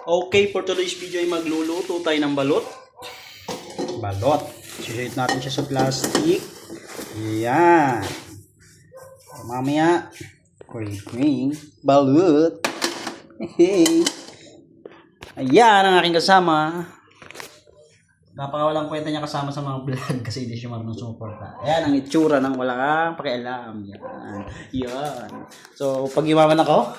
Okay, for today's video ay magluluto tayo ng balot. Balot. Sisihit natin siya sa plastic. Ayan. Mamaya, cream balot. Hey. Ayan ang aking kasama. Napakawalang kwenta niya kasama sa mga vlog kasi hindi siya marunong sumuporta. Ayan ang itsura ng walang pakialam. Yan. Yan. So, pag yumaman ako,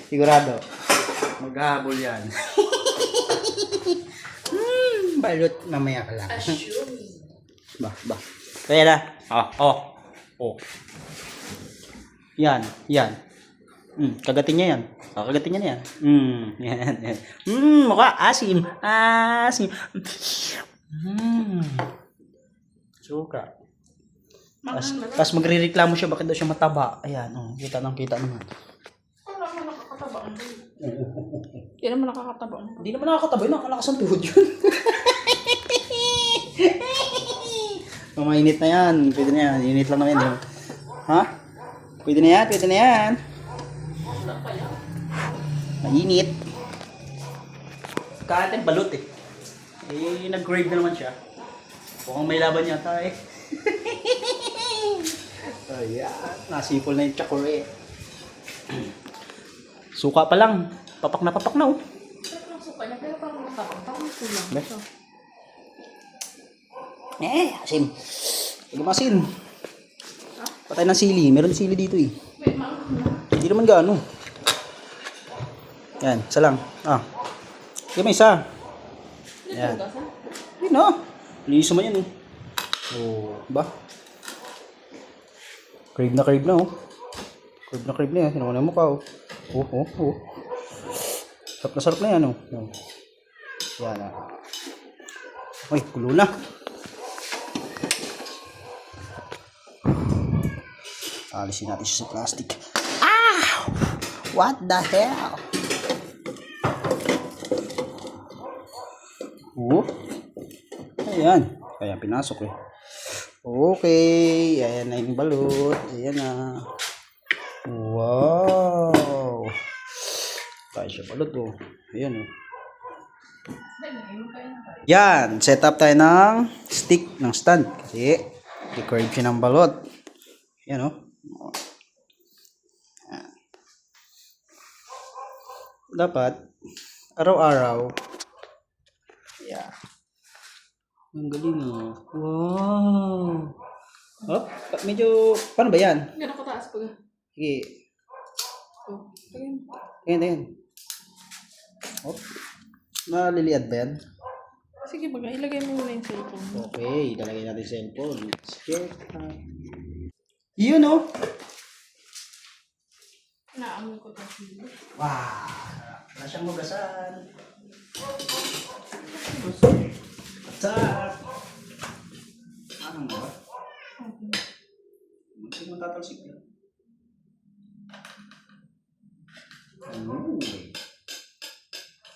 sigurado, maghahabol yan. Balot, mamaya ka lang. Ba. Kaya na. Oh. Yan. Kagatin niya yan. Kagatin niya na yan. Yan. Mukha asim. Suka. Tapos magre-reklamo siya bakit daw siya mataba. Ayan, kita naman. Hindi naman nakakataba. Hindi naman nakakataba yun. Nakalakas ang tuhod yun. Mainit na yan. Pwede na yan. Init lang naman yan. Ha? Pwede na yan. Mainit. Kahatin balot eh. Nag-grave na naman siya. Mukhang may laban yata eh. Ayan. Nasipol na yung chakore. Suka pa lang. Papak na oh. Parang suka niya, pero parang nakakang. Parang kulang. Asim. Huwag masin. Patay ng sili. Meron sili dito eh. Hindi naman gaano. Yan, isa lang. Yan may isa. Yan. Yan o. Liso mo yan eh. Ba? Crave na oh. Crave na yan. Sinuha na mo ka oh. Sarap na yan oh. Yan Uy, kulo na. Alisin natin siya sa plastic. What the hell? Ayan. Kaya pinasok eh. Okay. Ayan na yung balot. Ayan na. Wow. Kaya siya balot oh. Ayan oh. Yan. Set up tayo ng stick ng stand. Kasi i-curve siya ng balot. Ayan oh. Dapat araw-araw. Yeah. Ang galing oh. Wow. Medyo paano ba yan? Gano'n ko taas pag. Sige. Ayan. Maliliad ba yan? Sige, baga, ilagay mo muna yung cellphone. Okay, ilalagay natin sa cellphone. Check. Yun oh. Naamoy ko ito. Wow. Wala siyang magasan. Sarap. Ano ba? Hindi mo tatalsik yan.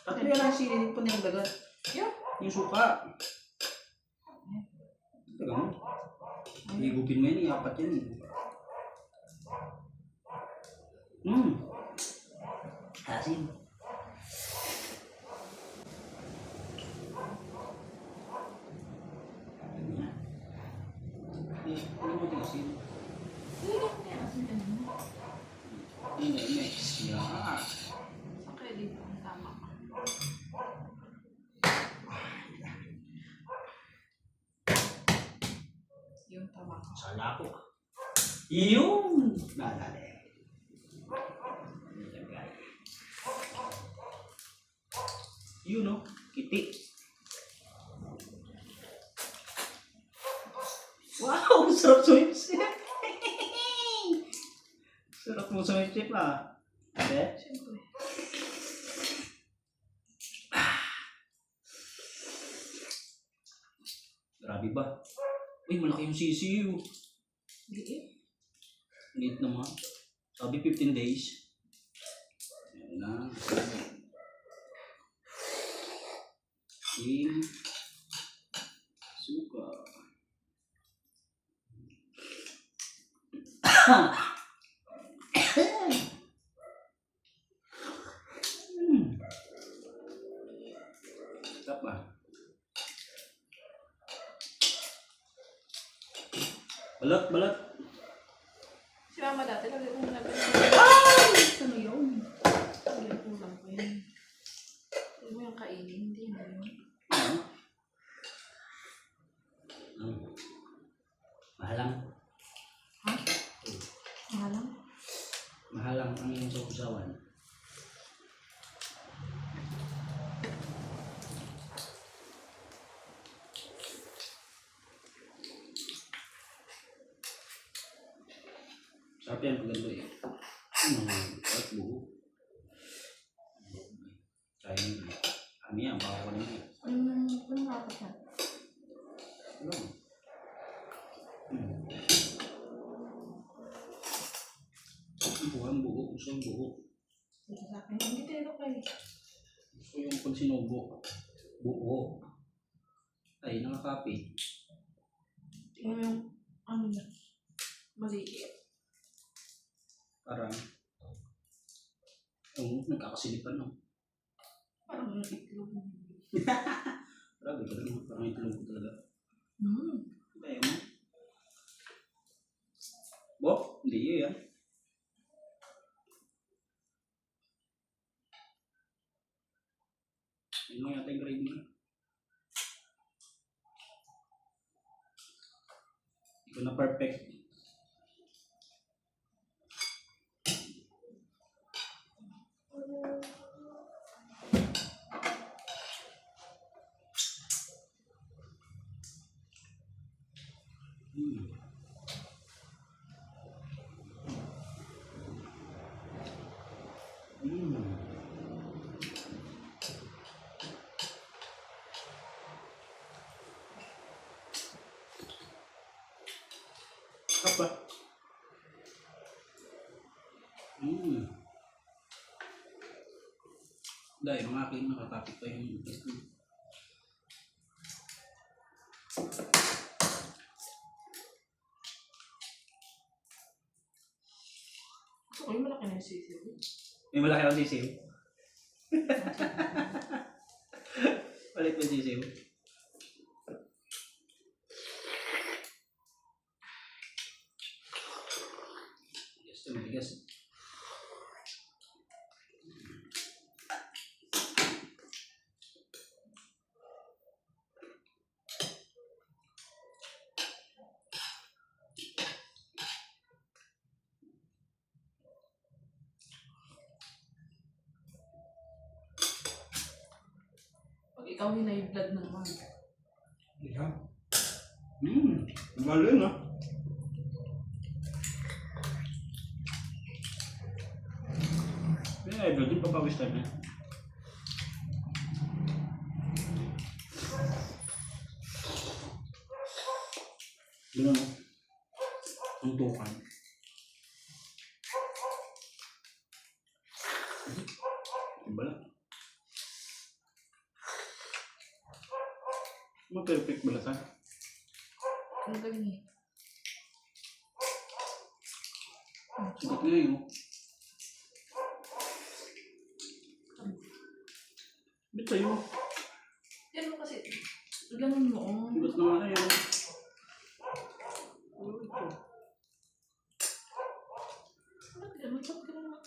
Pati mo lang sinilip po niyang dagat. Yung suka. Taga mo. Higupin mo yan, iapat yan eh. Asin. Ano mo ito asin? Mix. Yeah. Okay, dito. Tama. Yung tama. Sala ko. Yung! Nadali. Yun no? Kiti. Wow! Sarap sumipsip! Sarap mo sumipsip ah. Okay? Siyempre. Grabe ba? Uy, malaki yung sisiyo. Liit. Liit naman. Sabi 15 days. Ayan na. Suka. Balat, balat. Si mama dati, lagi ko na ano yun? Lagi kulang ko yun. Hindi mo yung kainin, hindi mo yun. Ano? Mahalang. Ha? Mahalang? Mahalang ang iyong sausawan. Sarap yan pag ganda eh. At buho. Kaya yun. Ano yan, bawal na eh. Ano nga pa siya? Ano? Ang buho. Gusto yung buho. Dito sa akin, hindi tayo kayo. Gusto yung kung sinubo. Buho. Ay, nakakapi. Tingnan mo yung ano na. Maliit. Parang nagkakasilipan no? Parang yung itlog. Grabe ka naman. Parang itlog ko talaga. Kaya mo? Bo? Hindi yun yan. Yun lang yata yung grade mo. Ito na perfect. Apa? Dahil mga akin nakatapik pa yung Gusto ko yung malaki na yung sisiw. may malaki ang sisiw. Balik mo sisiw. Yes, tumigas. Pag ikaw hinay-blood naman. Yeah. Galing ah. Yeah, galing papawis tayo na. Ganun o. Tuntukan. Diba lang? Ma-perfect balatan. Ang galing eh. Sukat nga yun. Ba't sa'yo? Yan mo kasi. Ganun mo. Ba't naman na yun? Ba't ganun? Ba't ganun?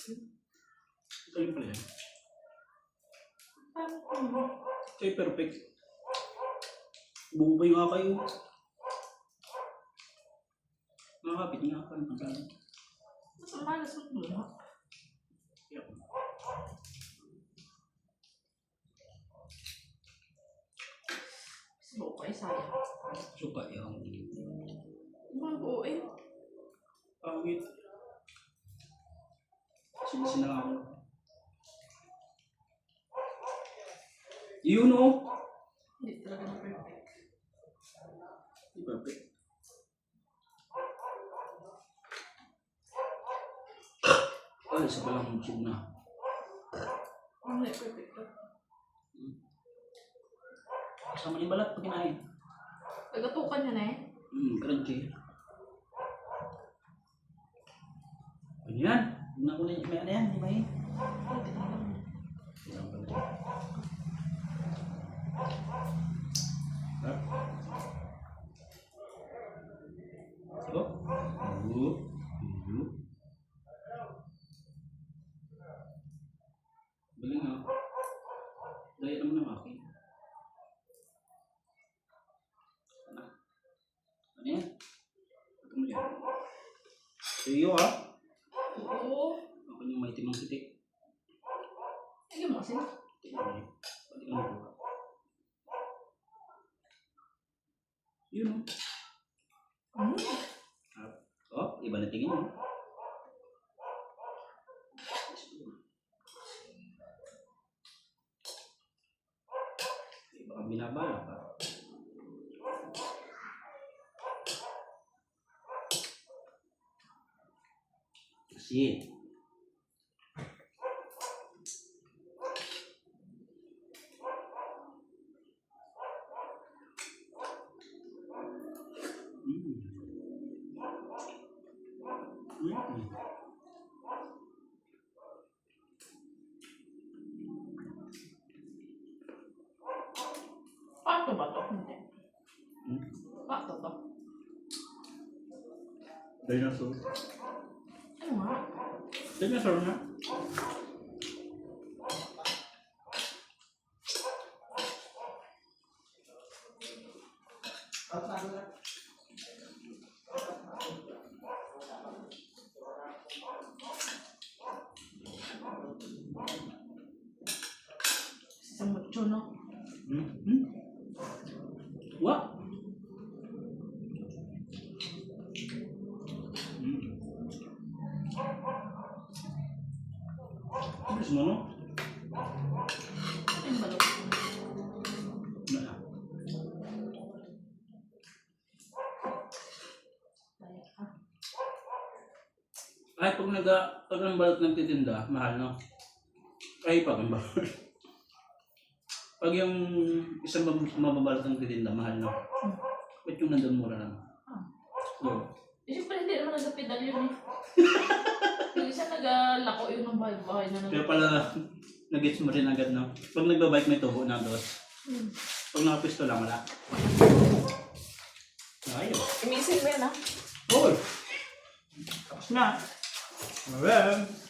Sa'yo pala yan. Paano ko mo? Sa'yo perfect. Buo ba yung kayo? Nakakapit nga ka ng pagkain. Mas malas mo mo. Yep. Subo ko ay sayang. Suka yung Mga buo eh. pangit. Sinisina ako. Yun o. Hindi talaga na perfect. Perfect. Ay, isa palang busog na. Hindi perfect to. Kasama ni balat pag kinain. Nagatukan niya na eh. Crunchy. Ano yan? Huwag na ko na may ano yan, di ba yun? Hindi na lang. Isang pala. Sarap. Oh? Galing nga. Daya naman ng akin. Ano yan? Ito mo yan. Iyo ah. Oo. Ako yung may timang sitik. Lagyan mo kasi. Pati ka mo. Yun o. Oh, iba na tingin mo. Iba kang binabala pa. Kasi Pato ba to? Hindi. Pato to. dinosaur. Ano nga? Dinosaur na. Sa mucho, no? What? Bilis mo, no? Ano ba to? Na. Ay, pag ang balot nagtitinda, mahal, no? Ay, pag ang balot. Pag yung isang mababalot ng titinda, mahal, no? Ba't yung nandun mura lang? So, Siyempre, hindi naman nasa pedal yun eh. Yung isa nagalako yun ng bahay-bahay na kaya pala nag-gets mo rin agad, no? Pag nagbabike may tubo na dos. Pag nakapisto lang, wala. Ayos. Imisin mo yan, ha? Oh! Tapos na. Alright.